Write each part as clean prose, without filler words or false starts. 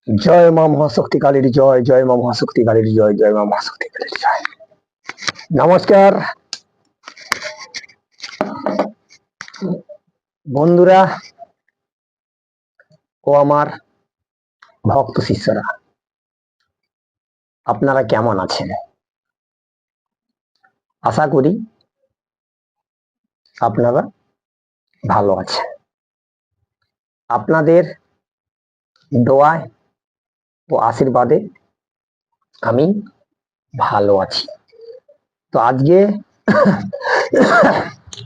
জয় মা মহাশক্তি কালীর জয়, জয় মা মহাশক্তি কালীর জয়, জয় মা মহাশক্তি কালীর জয়। নমস্কার বন্ধুরা ও আমার ভক্ত শিষ্যরা, আপনারা কেমন আছেন? আশা করি আপনারা ভালো আছেন। আপনাদের দোয়ায় ও আশীর্বাদে আমি ভালো আছি। তো আজকে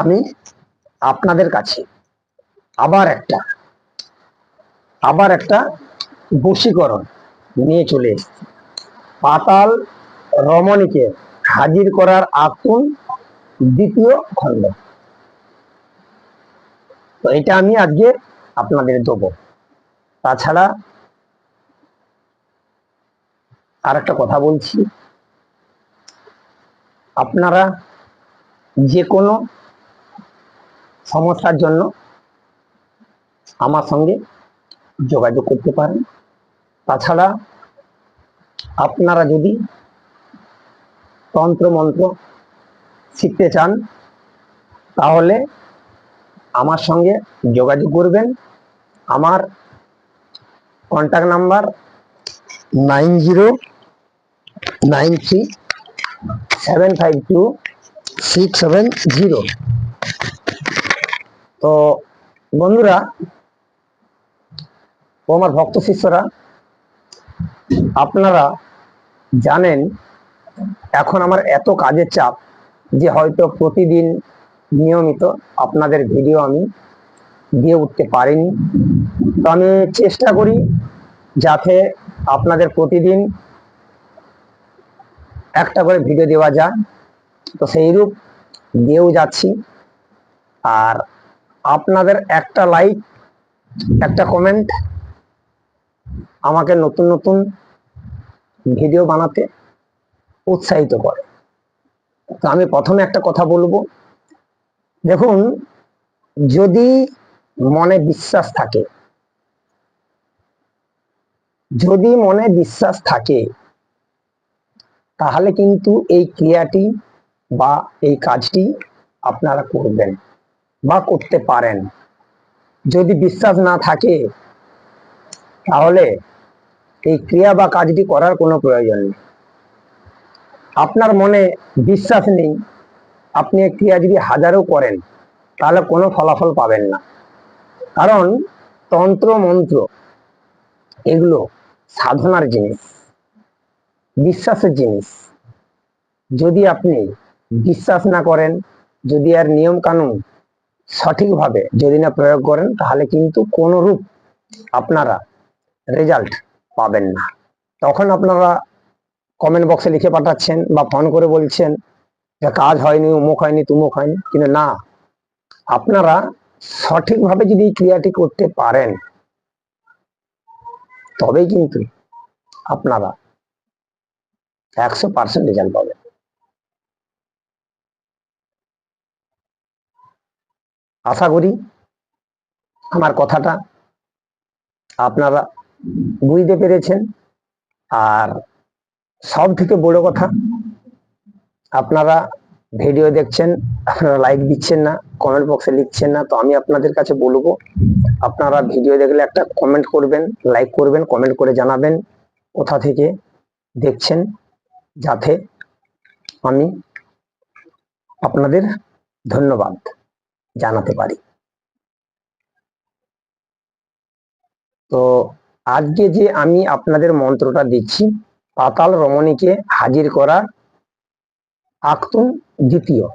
আমি আপনাদের কাছে আবার একটা বশীকরণ নিয়ে চলে এসেছি। পাতাল রমণীকে হাজির করার আকুল দ্বিতীয় খণ্ড। তো এটা আমি আজকে আপনাদের দেবো। তাছাড়া আর একটা কথা বলছি, আপনারা যে কোনো সমস্যার জন্য আমার সঙ্গে যোগাযোগ করতে পারেন। তাছাড়া আপনারা যদি তন্ত্র মন্ত্র শিখতে চান তাহলে আমার সঙ্গে যোগাযোগ করবেন। আমার কন্ট্যাক্ট নাম্বার 9093752670। তো বন্ধুরা ও আমার ভক্ত শিষ্যরা, আপনারা জানেন এখন আমার এত কাজের চাপ যে হয়তো প্রতিদিন নিয়মিত আপনাদের ভিডিও আমি দিয়ে উঠতে পারিনি। তো আমি চেষ্টা করি যাতে আপনাদের প্রতিদিন একটা করে ভিডিও দেওয়া যায়, তো সেইরূপ দিয়েও যাচ্ছি। আর আপনাদের একটা লাইক, একটা কমেন্ট আমাকে নতুন নতুন ভিডিও বানাতে উৎসাহিত করে। তো আমি প্রথমে একটা কথা বলবো, দেখুন, যদি মনে বিশ্বাস থাকে, তাহলে কিন্তু এই ক্রিয়াটি বা এই কাজটি আপনারা করবেন বা করতে পারেন। যদি বিশ্বাস না থাকে তাহলে এই ক্রিয়া বা কাজটি করার কোনো প্রয়োজন নেই। আপনার মনে বিশ্বাস নেই, আপনি এই ক্রিয়া যদি হাজারও করেন তাহলে কোনো ফলাফল পাবেন না। কারণ তন্ত্র মন্ত্র এগুলো সাধনার জিনিস, বিশ্বাসের জিনিস। যদি আপনি বিশ্বাস না করেন, যদি আর নিয়ম কানুন সঠিকভাবে যদি না প্রয়োগ করেন, তাহলে কিন্তু কোনো রূপ আপনারা রেজাল্ট পাবেন না। তখন আপনারা কমেন্ট বক্সে লিখে পাঠাচ্ছেন বা ফোন করে বলছেন যে কাজ হয়নি, অমুক হয়নি, তুমুক হয়নি। কিন্তু না, আপনারা সঠিকভাবে যদি ক্রিয়াটি করতে পারেন তবেই কিন্তু আপনারা 100% রেজাল্ট পাবেন। আশা করি আমার কথাটা আপনারা বুঝতে পেরেছেন। আর সব থেকে বড় কথা, আপনারা ভিডিও দেখছেন, আপনারা লাইক দিচ্ছেন না, কমেন্ট বক্সে লিখছেন না। তো আমি আপনাদের কাছে বলবো, আপনারা ভিডিও দেখলে একটা কমেন্ট করবেন, লাইক করবেন, কমেন্ট করে জানাবেন কোথা থেকে দেখছেন, যাতে আমি আপনাদের ধন্যবাদ জানাতে পারি। তো আজকে যে আমি আপনাদের মন্ত্রটা দিচ্ছি, পাতাল রমণীকে হাজির করা আক্তুন দ্বিতীয়।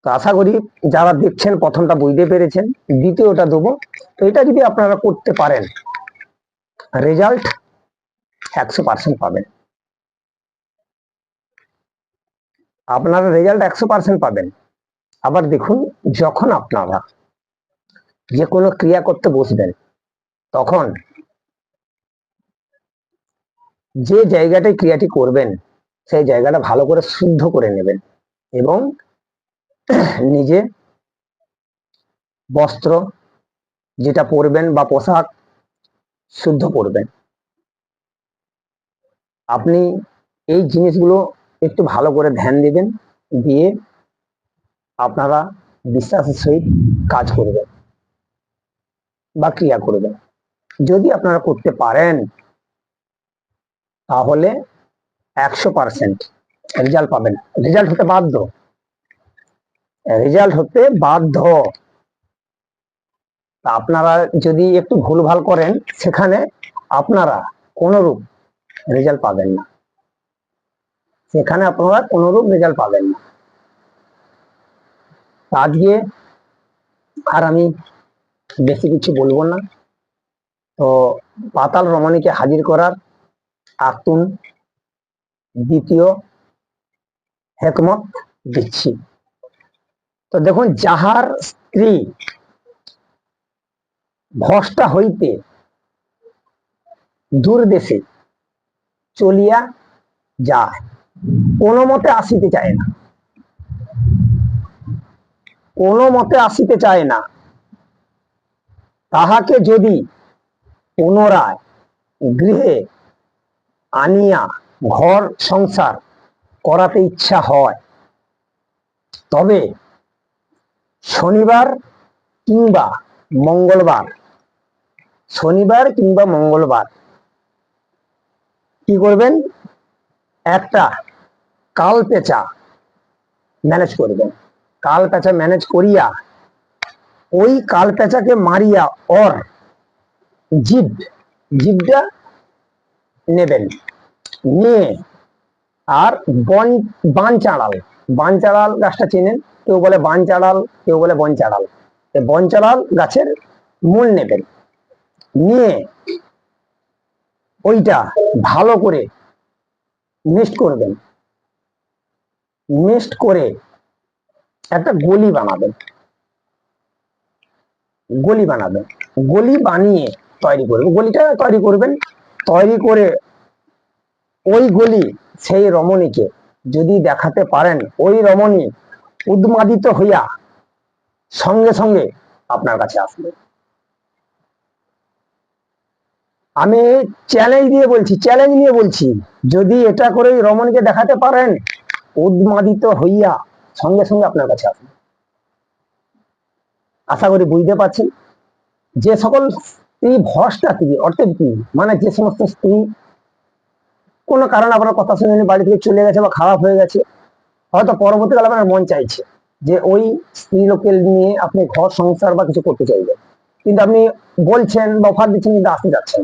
তো আশা করি যারা দেখছেন প্রথমটা বুঝতে পেরেছেন, দ্বিতীয়টা দেবো। তো এটা যদি আপনারা করতে পারেন, রেজাল্ট 100% পাবেন। আপনারা রেজাল্ট 100% পাবেন। আবার দেখুন, যখন আপনারা যে কোনো ক্রিয়া করতে বসবেন, তখন যে জায়গাটায় ক্রিয়াটি করবেন সেই জায়গাটা ভালো করে শুদ্ধ করে নেবেন এবং নিজে বস্ত্র যেটা পরবেন বা পোশাক শুদ্ধ করবেন। আপনি এই জিনিসগুলো একটু ভালো করে ধ্যান দিবেন, দিয়ে আপনারা বিশ্বাসের সহিত কাজ করবেন বা ক্রিয়া করবেন। যদি আপনারা করতে পারেন তাহলে 100% রেজাল্ট পাবেন। রেজাল্ট হতে বাধ্য, রেজাল্ট হতে বাধ্য। আপনারা যদি একটু ভুলভাল করেন সেখানে আপনারা কোনরূপ রেজাল্ট পাবেন না, সেখানে আপনারা কোনরূপ রেজাল্ট পাবেন না। আজকে আর আমি বেশি কিছু বলবো না। তো পাতাল রমণীকে হাজির করার আতুন দ্বিতীয় হেকমত দিচ্ছি। তো দেখুন, যাহার স্ত্রী ভস্তা হইতে দূর দেশে চলিয়া যায়, কোনো মতে আসিতে চায় না, কোনো মতে আসিতে চায় না, তাহাকে যদি পুনরায় গৃহে আনিয়া ঘর সংসার করাতে ইচ্ছা হয়, তবে শনিবার কিংবা মঙ্গলবার, শনিবার কিংবা মঙ্গলবার কি করবেন, একটা কাল পেঁচা ম্যানেজ করবেন। কাল পেঁচা ম্যানেজ করিয়া ওই কাল পেঁচাকে মারিয়া ওর জিভটা নেবেন, নিয়ে আর বান চাড়াল গাছটা চেনেন, কেউ বলে বান চাড়াল, কেউ বলে বন চাড়াল। বন চাড়াল গাছের মূল নেবেন, নিয়ে ওইটা ভালো করে মিক্সড করবেন, মিক্সড করে একটা গলি বানাবেন, গলি বানিয়ে তৈরি করবেন। গলিটা তৈরি করবেন, তৈরি করে ওই গলি সেই রমণীকে যদি দেখাতে পারেন, ওই রমণী উন্মাদিত হইয়া সঙ্গে সঙ্গে আপনার কাছে আসবে। আমি চ্যালেঞ্জ নিয়ে বলছি, যদি এটা করে রমণীকে দেখাতে পারেন, উন্মাদিত হইয়া সঙ্গে সঙ্গে আপনার কাছে আসবে। আশা করি বুঝতে পারছেন। যে সকল স্ত্রী ভরসা স্ত্রী অর্থাৎ কি মানে, যে সমস্ত স্ত্রী কোনো কারণে আপনার কথা শুনে বাড়ি থেকে চলে গেছে বা খারাপ হয়ে গেছে, হয়তো পরবর্তীকালে আপনার মন চাইছে যে ওই স্ত্রী লোকের নিয়ে আপনি ঘর সংসার বা কিছু করতে চাইবেন, কিন্তু আপনি বলছেন বা অফার দিচ্ছেন কিন্তু আসতে যাচ্ছেন,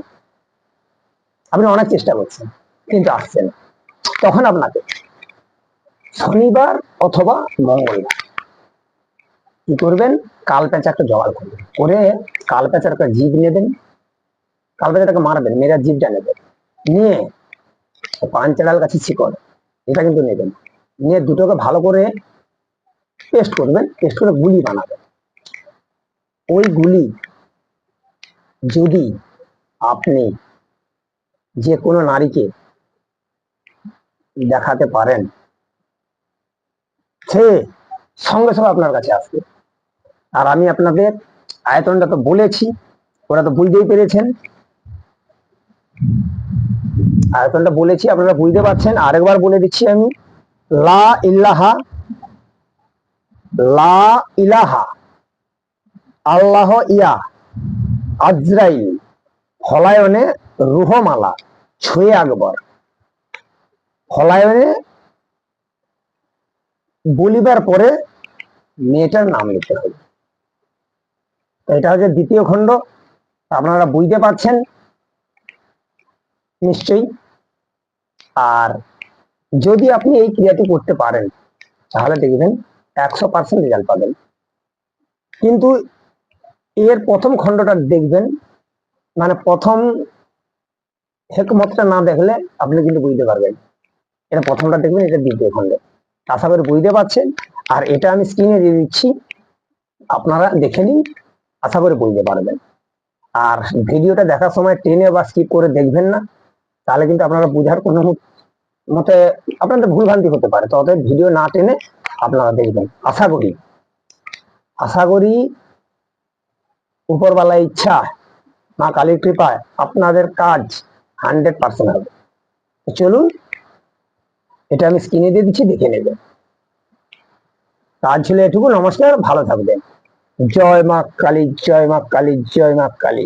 আপনি অনেক চেষ্টা করছেন কিন্তু আসছেন। তখন আপনাকে শনিবার অথবা মঙ্গলবার কি করবেন, কাল পেঁচা একটা জোগাড় করবেন, করে কাল পেঁচার একটা জিভ নেবেন, কাল পেঁচাটাকে মারবেন, মেরা জিভটা নেবেন, নিয়ে পান চাড়াল গাছের শিকড় এটা কিন্তু নেবেন, নিয়ে দুটোকে ভালো করে পেস্ট করবেন, পেস্ট করে গুলি বানাবেন। ওই গুলি যদি আপনি যে কোনো নারীকে দেখাতে পারেন, সে সঙ্গে সঙ্গে আপনার কাছে আসবে। আর আমি আপনাদের আয়তনটা তো বলেছি, ওরা তো বুঝতেই পেরেছেন, আয়তনটা বলেছি, আপনারা বুঝতে পারছেন। আরেকবার বলে দিচ্ছি আমি, লা ইল্লাহা, লা ইলাহা আল্লাহ ইয়া আজরাইল ফলায়নে রুহমালা ছুঁয়ে আকবর। ফলায়নে বলিবার পরে মেয়েটার নাম লিখতে হবে। এটা হচ্ছে দ্বিতীয় খণ্ড, আপনারা বুঝতে পারছেন নিশ্চয়ই। আর যদি আপনি এই ক্রিয়াটি করতে পারেন তাহলে দেখবেন 100% রেজাল্ট পাবেন। কিন্তু এর প্রথম খণ্ডটা দেখবেন, মানে প্রথম হেকমতটা না দেখলে আপনি কিন্তু বুঝতে পারবেন। এটা প্রথমটা দেখবেন, এটা দ্বিতীয় খণ্ডে। আশা করি বুঝতে পারছেন। আর এটা আমি স্ক্রিনে দিয়ে দিচ্ছি, আপনারা দেখে নিন, আশা করি বুঝতে পারবেন। আর ভিডিওটা দেখার সময় টেনে বা স্কিপ করে দেখবেন না, তাহলে কিন্তু আপনারা বোঝার কোনো মতে আপনাদের ভুলভ্রান্তি হতে পারে। তো অতএব ভিডিও না টেনে আপনারা দেখবেন। আশা করি উপরওয়ালা ইচ্ছা মা কালীর কৃপায় আপনাদের কাজ 100% হবে। চলুন, এটা আমি স্ক্রিনে দিয়ে দিচ্ছি, দেখে নেবেন। কাজ ছিল এটুকু। নমস্কার, ভালো থাকবেন। জয় মা কালী, জয় মা কালী, জয় মা কালী।